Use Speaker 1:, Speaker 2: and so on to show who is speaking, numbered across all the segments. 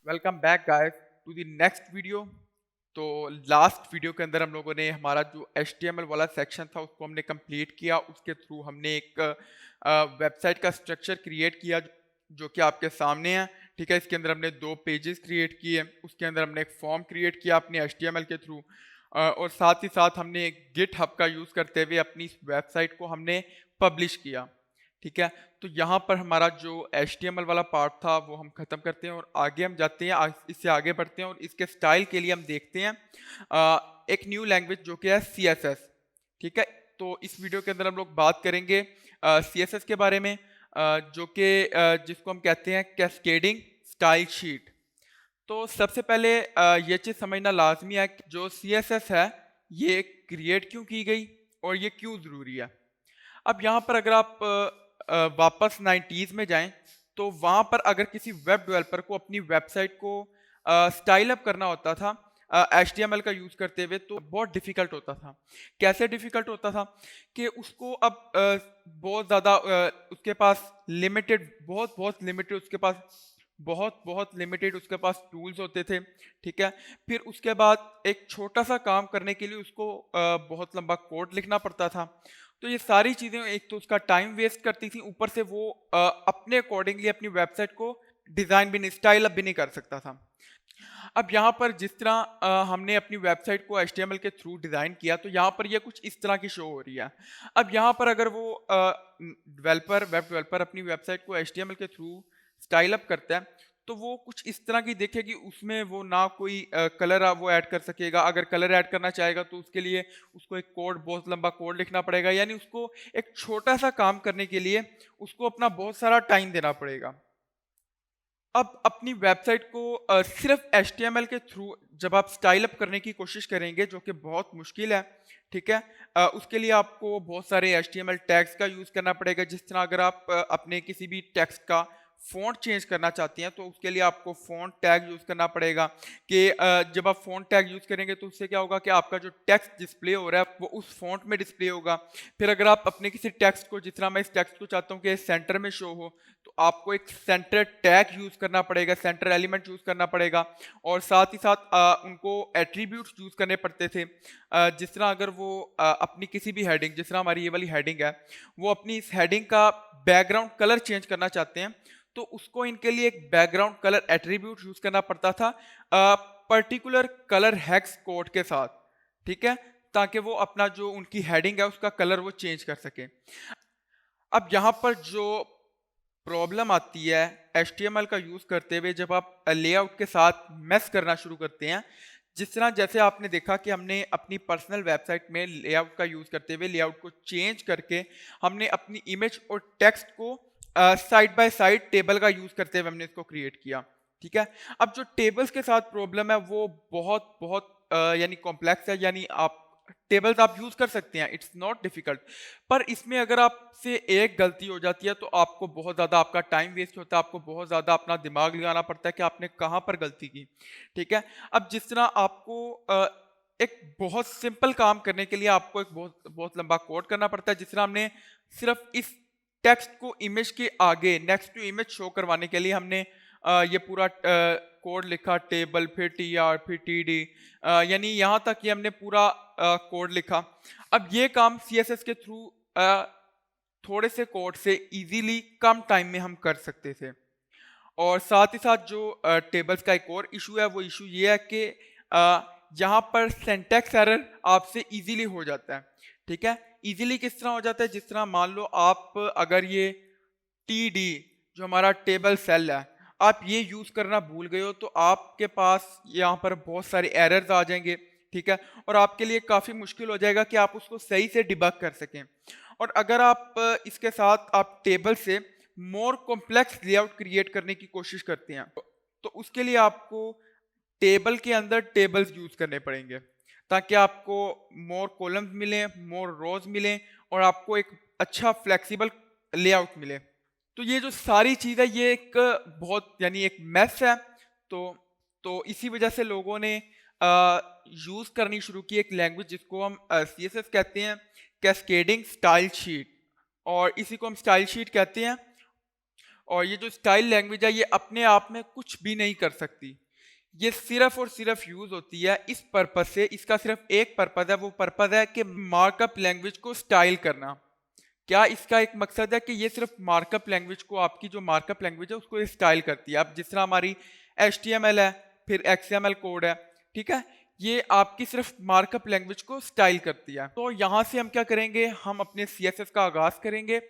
Speaker 1: Welcome back guys to the next video. तो last video के अंदर हम लोगों ने हमारा जो HTML वाला सेक्शन था उसको हमने कंप्लीट किया। उसके थ्रू हमने एक वेबसाइट का स्ट्रक्चर क्रिएट किया जो कि आपके सामने है। ठीक है, इसके अंदर हमने 2 पेजेस क्रिएट किए, उसके अंदर हमने एक फॉर्म क्रिएट किया अपने HTML के थ्रू, और साथ ही साथ हमने एक गिटहब का यूज़ करते हुए अपनी इस वेबसाइट को हमने पब्लिश किया। ठीक है, तो यहाँ पर हमारा जो HTML वाला पार्ट था वो हम ख़त्म करते हैं और आगे हम जाते हैं, इससे आगे बढ़ते हैं और इसके स्टाइल के लिए हम देखते हैं एक न्यू लैंग्वेज जो कि है CSS। ठीक है, तो इस वीडियो के अंदर हम लोग बात करेंगे CSS के बारे में, जो कि जिसको हम कहते हैं कैस्केडिंग स्टाइल शीट। तो सबसे पहले ये चीज़ समझना लाजमी है कि जो CSS है ये क्रिएट क्यों की गई और ये क्यों ज़रूरी है। अब यहाँ पर अगर आप वापस 90s में जाएं तो वहाँ पर अगर किसी वेब डेवलपर को अपनी वेबसाइट को स्टाइल अप करना होता था HTML का यूज़ करते हुए, तो बहुत डिफ़िकल्ट होता था। कैसे डिफ़िकल्ट होता था कि उसको अब बहुत ज़्यादा उसके पास लिमिटेड बहुत बहुत लिमिटेड उसके पास बहुत बहुत लिमिटेड उसके पास टूल्स होते थे। ठीक है, फिर उसके बाद एक छोटा सा काम करने के लिए उसको बहुत लंबा कोड लिखना पड़ता था। तो ये सारी चीज़ें एक तो उसका टाइम वेस्ट करती थी, ऊपर से वो अपने अकॉर्डिंगली अपनी वेबसाइट को डिज़ाइन भी नहीं, स्टाइल अप भी नहीं कर सकता था। अब यहाँ पर जिस तरह हमने अपनी वेबसाइट को HTML के थ्रू डिज़ाइन किया, तो यहाँ पर ये कुछ इस तरह की शो हो रही है। अब यहाँ पर अगर वो वेब डेवलपर अपनी वेबसाइट को HTML के थ्रू स्टाइल अप करता है, तो वो कुछ इस तरह की देखेगी, उसमें वो ना कोई कलर वो ऐड कर सकेगा। अगर कलर ऐड करना चाहेगा तो उसके लिए उसको एक कोड, बहुत लंबा कोड लिखना पड़ेगा, यानी उसको एक छोटा सा काम करने के लिए उसको अपना बहुत सारा टाइम देना पड़ेगा। अब अपनी वेबसाइट को सिर्फ HTML के थ्रू जब आप स्टाइल अप करने की कोशिश करेंगे, जो कि बहुत मुश्किल है। ठीक है, उसके लिए आपको बहुत सारे HTML टैग्स का यूज़ करना पड़ेगा। जिस तरह अगर आप अपने किसी भी टेक्स्ट का फ़ॉन्ट चेंज करना चाहती हैं तो उसके लिए आपको फ़ॉन्ट टैग यूज़ करना पड़ेगा कि जब आप फ़ॉन्ट टैग यूज़ करेंगे तो उससे क्या होगा कि आपका जो टेक्स्ट डिस्प्ले हो रहा है वो उस फ़ॉन्ट में डिस्प्ले होगा। फिर अगर आप अपने किसी टेक्स्ट को, जिस तरह मैं इस टेक्स्ट को चाहता हूँ कि सेंटर में शो हो, तो आपको एक सेंटर टैग यूज़ करना पड़ेगा, सेंटर एलिमेंट यूज़ करना पड़ेगा, और साथ ही साथ उनको एट्रीब्यूट्स यूज़ करने पड़ते थे। जिस तरह अगर वो अपनी किसी भी हेडिंग, जिस तरह हमारी ये वाली हेडिंग है, वो अपनी इस हेडिंग का बैकग्राउंड कलर चेंज करना चाहते हैं, तो उसको इनके लिए एक बैकग्राउंड कलर एट्रीब्यूट यूज़ करना पड़ता था पर्टिकुलर कलर हेक्स कोड के साथ। ठीक है, ताकि वो अपना जो उनकी हेडिंग है उसका कलर वो चेंज कर सके। अब यहाँ पर जो प्रॉब्लम आती है HTML का यूज़ करते हुए, जब आप लेआउट के साथ मेस करना शुरू करते हैं, जिस तरह जैसे आपने देखा कि हमने अपनी पर्सनल वेबसाइट में लेआउट का यूज़ करते हुए लेआउट को चेंज करके हमने अपनी इमेज और टेक्स्ट को साइड बाय साइड टेबल का यूज़ करते हुए हमने इसको क्रिएट किया। ठीक है, अब जो टेबल्स के साथ प्रॉब्लम है वो बहुत बहुत यानी कॉम्प्लेक्स है, यानी आप टेबल्स आप यूज़ कर सकते हैं, इट्स नॉट डिफिकल्ट, पर इसमें अगर आपसे एक गलती हो जाती है तो आपको बहुत ज़्यादा आपका टाइम वेस्ट होता है, आपको बहुत ज़्यादा अपना दिमाग लगाना पड़ता है कि आपने कहाँ पर गलती की। ठीक है, अब जिस तरह आपको एक बहुत सिंपल काम करने के लिए आपको एक बहुत बहुत लंबा कोड करना पड़ता है, जिस तरह हमने सिर्फ इस टेक्स्ट को इमेज के आगे नेक्स्ट टू इमेज शो करवाने के लिए हमने ये पूरा कोड लिखा, टेबल, फिर TR, फिर TD, यानी यहाँ तक कि हमने पूरा कोड लिखा। अब ये काम CSS के थ्रू थोड़े से कोड से इजीली कम टाइम में हम कर सकते थे। और साथ ही साथ जो टेबल्स का एक और इशू है, वो इशू ये है कि यहाँ पर सिंटैक्स एरर आपसे इजीली हो जाता है। ठीक है, इजीली किस तरह हो जाता है, जिस तरह मान लो आप अगर ये TD जो हमारा टेबल सेल है, आप ये यूज़ करना भूल गए हो, तो आपके पास यहाँ पर बहुत सारे एरर्स आ जाएंगे। ठीक है, और आपके लिए काफ़ी मुश्किल हो जाएगा कि आप उसको सही से डिबग कर सकें। और अगर आप इसके साथ आप टेबल से मोर कॉम्प्लेक्स लेआउट क्रिएट करने की कोशिश करते हैं, तो उसके लिए आपको टेबल के अंदर टेबल्स यूज़ करने पड़ेंगे, ताकि आपको मोर कॉलम्स मिलें, मोर रोज मिलें, और आपको एक अच्छा फ्लेक्सिबल लेआउट मिले। तो ये जो सारी चीज़ है ये एक बहुत यानी एक मैस है। तो इसी वजह से लोगों ने यूज़ करनी शुरू की एक लैंग्वेज जिसको हम CSS कहते हैं, कैस्केडिंग स्टाइल शीट, और इसी को हम स्टाइल शीट कहते हैं। और ये जो स्टाइल लैंग्वेज है ये अपने आप में कुछ भी नहीं कर सकती। ये सिर्फ और सिर्फ यूज होती है इस पर्पज से, इसका सिर्फ एक पर्पज है, वो पर्पज है कि मार्कअप लैंग्वेज को स्टाइल करना। क्या इसका एक मकसद है कि ये सिर्फ मार्कअप लैंग्वेज को, आपकी जो मार्कअप लैंग्वेज है उसको स्टाइल करती है। अब जिस तरह हमारी HTML है, फिर XML कोड है, ठीक है, ये आपकी सिर्फ मार्कअप लैंग्वेज को स्टाइल करती है। तो यहाँ से हम क्या करेंगे, हम अपने CSS का आगाज करेंगे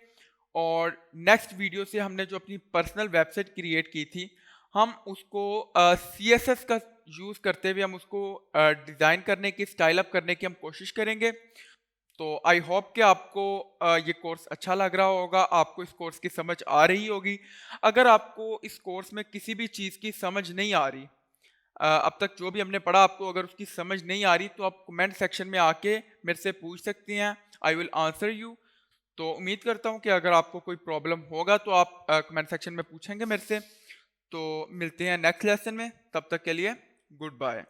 Speaker 1: और नेक्स्ट वीडियो से हमने जो अपनी पर्सनल वेबसाइट क्रिएट की थी, हम उसको CSS का यूज़ करते हुए हम उसको डिज़ाइन करने की, स्टाइल अप करने की हम कोशिश करेंगे। तो आई होप कि आपको ये कोर्स अच्छा लग रहा होगा, आपको इस कोर्स की समझ आ रही होगी। अगर आपको इस कोर्स में किसी भी चीज़ की समझ नहीं आ रही, अब तक जो भी हमने पढ़ा आपको अगर उसकी समझ नहीं आ रही, तो आप कमेंट सेक्शन में आके मेरे से पूछ सकती हैं, आई विल आंसर यू। तो उम्मीद करता हूँ कि अगर आपको कोई प्रॉब्लम होगा तो आप कमेंट सेक्शन में पूछेंगे मेरे से। तो मिलते हैं नेक्स्ट लेसन में, तब तक के लिए गुड बाय।